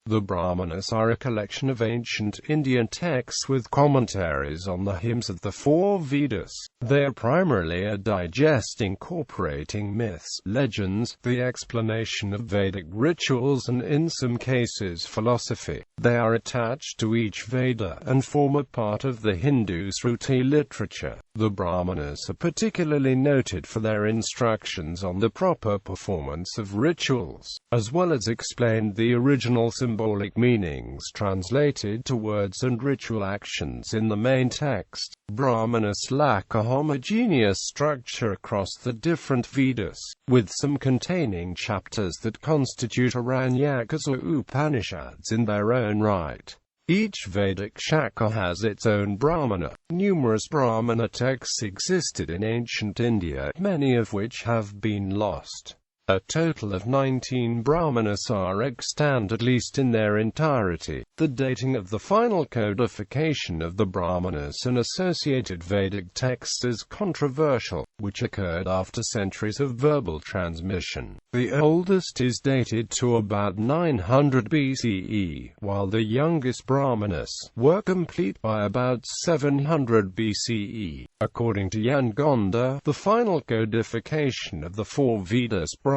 The Brahmanas are a collection of ancient Indian texts with commentaries on the hymns of the four Vedas. They are primarily a digest incorporating myths, legends, the explanation of Vedic rituals and in some cases philosophy. They are attached to each Veda and form a part of the Hindu śruti literature. The Brahmanas are particularly noted for their instructions on the proper performance of rituals, as well as explained the original symbolic meanings translated to words and ritual actions in the main text. Brahmanas lack a homogeneous structure across the different Vedas, with some containing chapters that constitute Aranyakas or Upanishads in their own right. Each Vedic Shaka has its own Brahmana. Numerous Brahmana texts existed in ancient India, many of which have been lost. A total of 19 Brahmanas are extant, at least in their entirety. The dating of the final codification of the Brahmanas and associated Vedic texts is controversial, which occurred after centuries of verbal transmission. The oldest is dated to about 900 BCE, while the youngest Brahmanas were complete by about 700 BCE. According to Yangonda, the final codification of the four Vedas Brahmanas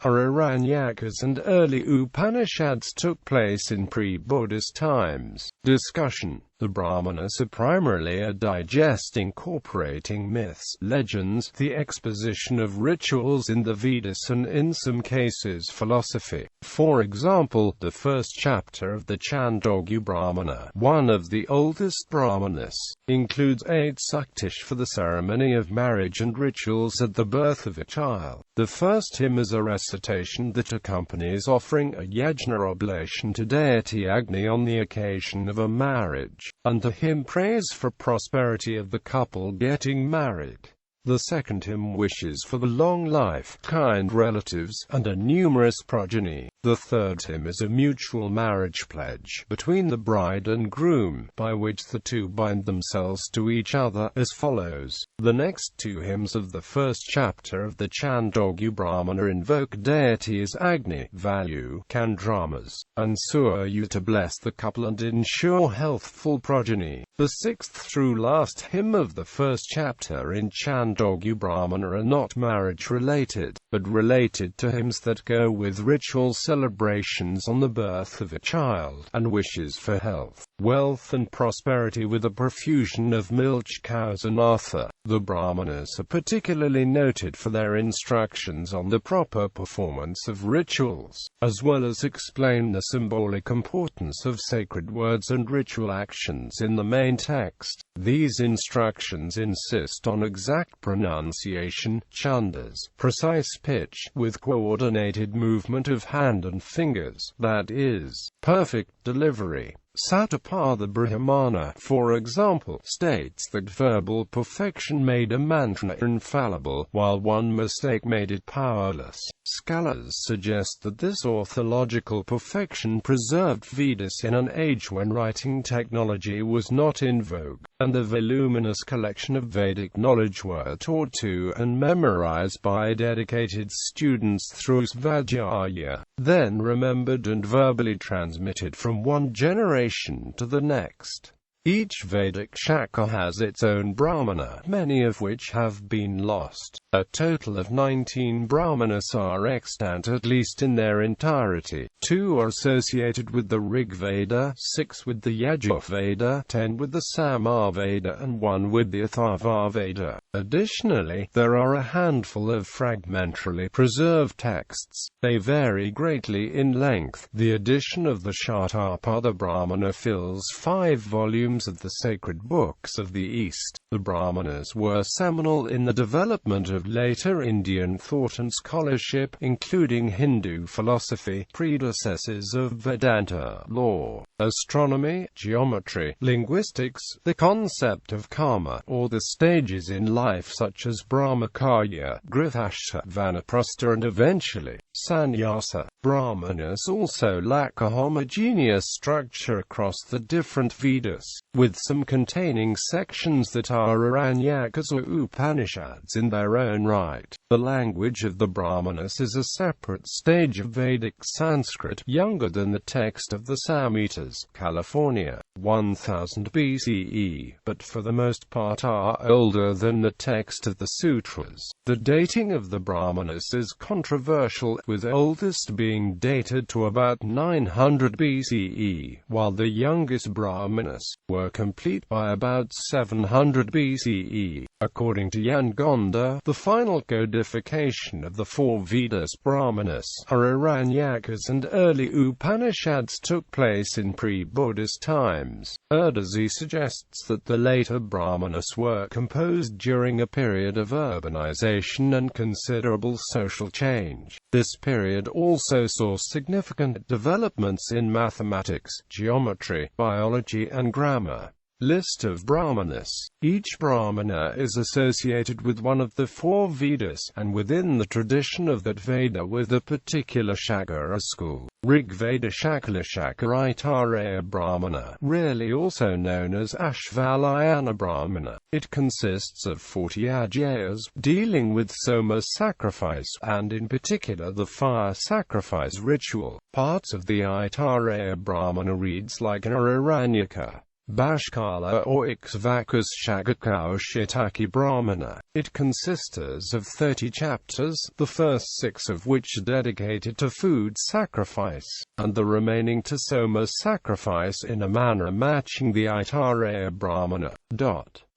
are Aranyakas and early Upanishads took place in pre-Buddhist times. Discussion. The Brahmanas are primarily a digest incorporating myths, legends, the exposition of rituals in the Vedas and in some cases philosophy. For example, the first chapter of the Chandogya Brahmana, one of the oldest Brahmanas, includes 8 suktish for the ceremony of marriage and rituals at the birth of a child. The first hymn is a recitation that accompanies offering a yajna oblation to deity Agni on the occasion of a marriage, and the hymn prays for prosperity of the couple getting married. The second hymn wishes for the long life, kind relatives, and a numerous progeny. The third hymn is a mutual marriage pledge between the bride and groom, by which the two bind themselves to each other, as follows. The next 2 hymns of the first chapter of the Chandogya Brahmana invoke deities Agni, Vayu, Chandramas, and Surya to bless the couple and ensure healthful progeny. The 6th through last hymn of the first chapter in Chandogya Brahmana are not marriage-related, but related to hymns that go with ritual celebrations on the birth of a child, and wishes for health, wealth and prosperity with a profusion of milch cows and artha. The Brahmanas are particularly noted for their instructions on the proper performance of rituals, as well as explain the symbolic importance of sacred words and ritual actions in the main text. These instructions insist on exact pronunciation, chandas, precise pitch, with coordinated movement of hand and fingers, that is, perfect delivery. Satapatha Brahmana, for example, states that verbal perfection made a mantra infallible, while one mistake made it powerless. Scholars suggest that this orthological perfection preserved Vedas in an age when writing technology was not in vogue, and the voluminous collection of Vedic knowledge were taught to and memorized by dedicated students through svadhyaya, then remembered and verbally transmitted from one generation to the next. Each Vedic Shaka has its own Brahmana, many of which have been lost. A total of 19 Brahmanas are extant, at least in their entirety. 2 are associated with the Rig Veda, 6 with the Yajur Veda, 10 with the Samar Veda, and 1 with the Atharva Veda. Additionally, there are a handful of fragmentarily preserved texts. They vary greatly in length. The edition of the Shatapada Brahmana fills 5 volumes of the sacred books of the East. The Brahmanas were seminal in the development of later Indian thought and scholarship, including Hindu philosophy, predecessors of Vedanta, law, astronomy, geometry, linguistics, the concept of karma, or the stages in life such as Brahmacharya, Grihastha, Vanaprastha and eventually, Sannyasa. Brahmanas also lack a homogeneous structure across the different Vedas, with some containing sections that are Aranyakas or Upanishads in their own right. The language of the Brahmanas is a separate stage of Vedic Sanskrit, younger than the text of the Samhitas, California, 1000 BCE, but for the most part are older than the text of the sutras. The dating of the Brahmanas is controversial, with oldest being dated to about 900 BCE, while the youngest Brahmanas were complete by about 700 BCE. According to Yangonda, the final codification of the four Vedas Brahmanas, or Aranyakas, and early Upanishads took place in pre-Buddhist times. They suggests that the later Brahmanas were composed during a period of urbanization and considerable social change. This period also saw significant developments in mathematics, geometry, biology and grammar. List of Brahmanas. Each Brahmana is associated with one of the four Vedas, and within the tradition of that Veda with a particular Shaka or school. Rig Veda Shakala Shakaritareya Brahmana, rarely also known as Ashvalayana Brahmana. It consists of 40 adhyayas, dealing with Soma sacrifice, and in particular the fire sacrifice ritual. Parts of the Aitareya Brahmana reads like an Aranyaka, Bashkala or Ikshvakas Shagakaushitaki Brahmana. It consists of 30 chapters, the first 6 of which are dedicated to food sacrifice, and the remaining to Soma sacrifice in a manner matching the Aitareya Brahmana.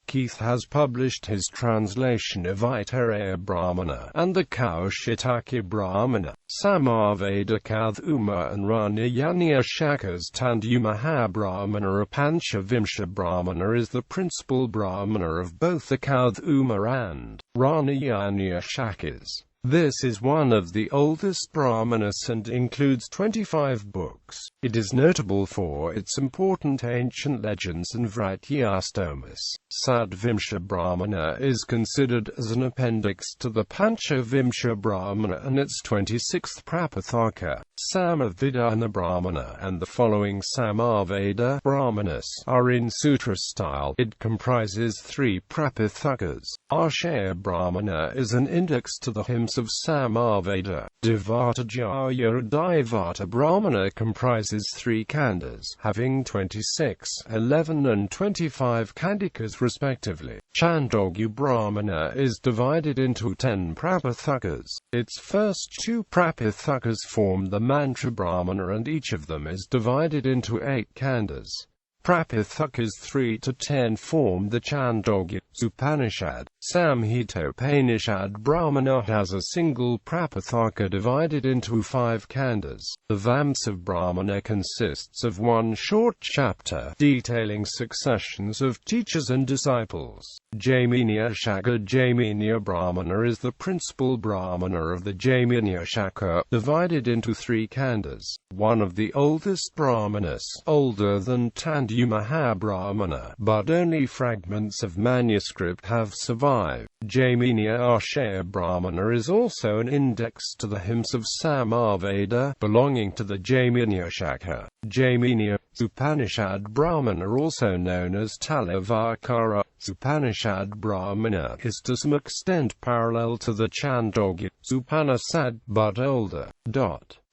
Keith has published his translation of Aitareya Brahmana and the Kaushitaki Brahmana. Samaveda Kathuma and Ranayaniya Shakas Tandumaha Brahmana or Panchavimsha Brahmana is the principal Brahmana of both the Kathuma and Ranayaniya Shakas. This is one of the oldest Brahmanas and includes 25 books. It is notable for its important ancient legends and Vrityastomas. Sadvimsha Brahmana is considered as an appendix to the Panchavimsha Brahmana and its 26th Prapathaka. Samaveda Brahmana and the following Samaveda Brahmanas are in sutra style. It comprises 3 Prapathakas. Arshaya Brahmana is an index to the hymns of Samaveda. Devata Jaya Divata Brahmana comprises 3 kandas, having 26, 11 and 25 kandikas respectively. Chandogya Brahmana is divided into 10 Prapathakas. Its first 2 Prapathakas form the Mantra Brahmana and each of them is divided into 8 kandas. Prapathakas 3 to 10 form the Chandogya Upanishad. Samhitopanishad Brahmana has a single Prapathaka divided into 5 kandas. The Vamsa Brahmana consists of 1 short chapter detailing successions of teachers and disciples. Jaiminiya Shaka Jaiminiya Brahmana is the principal Brahmana of the Jaiminiya Shaka, divided into 3 kandas. One of the oldest Brahmanas, older than Tandumaha Brahmana, but only fragments of manuscript have survived. Jaiminiya Arshaya Brahmana is also an index to the hymns of Samaveda, belonging to the Jaiminiya Shaka. Jaiminiya Upanishad Brahmana, also known as Talavakara Upanishad Brahmana, is to some extent parallel to the Chandogya Upanishad, but older.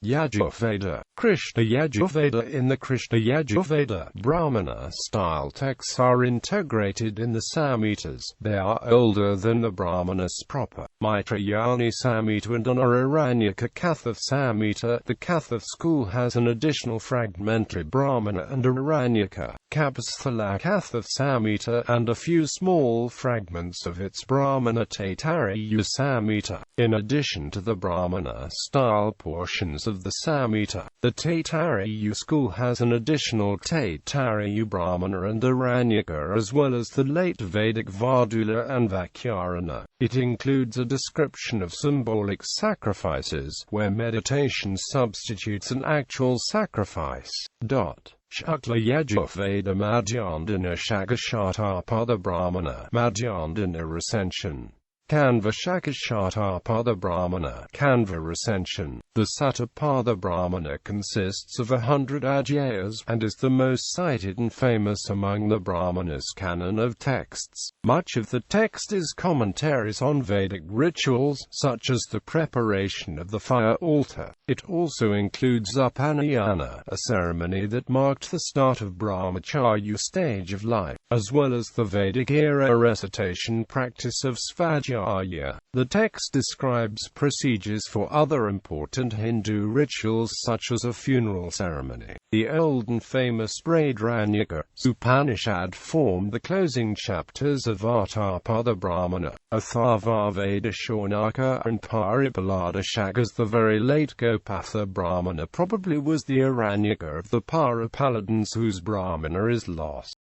Yajurveda. Krishna Yajurveda. In the Krishna Yajurveda, Brahmana-style texts are integrated in the Samhitas. They are older than the Brahmanas proper. Maitrayani Samhita and Anaranyaka Katha Samhita. The Katha school has an additional fragmentary Brahmana and Aranyaka, Kapasthala Katha Samhita, and a few small fragments of its Brahmana Taitariya Samhita. In addition to the Brahmana-style portions of the Samhita, the Taitariya school has an additional Taitariya Brahmana and Aranyaka, as well as the late Vedic Vardula and Vakyarana. It includes a description of symbolic sacrifices, where meditation substitutes an actual sacrifice. Shukla Yajurveda Madhyandina Shakashathapada Brahmana Madhyandina Recension Kanva Shakashathapada Brahmana, Kanva recension. The Satapada Brahmana consists of 100 adhyayas, and is the most cited and famous among the Brahmanas' canon of texts. Much of the text is commentaries on Vedic rituals, such as the preparation of the fire altar. It also includes Upanayana, a ceremony that marked the start of Brahmacharya stage of life, as well as the Vedic-era recitation practice of Svadhyaya. The text describes procedures for other important Hindu rituals such as a funeral ceremony. The old and famous Brahmana Upanishad formed the closing chapters of Artapada Brahmana, Atharva Veda Shaunaka and Paripalada Shakas. The very late Gopatha Brahmana probably was the Aranyaka of the Parapaladins, whose Brahmana is lost.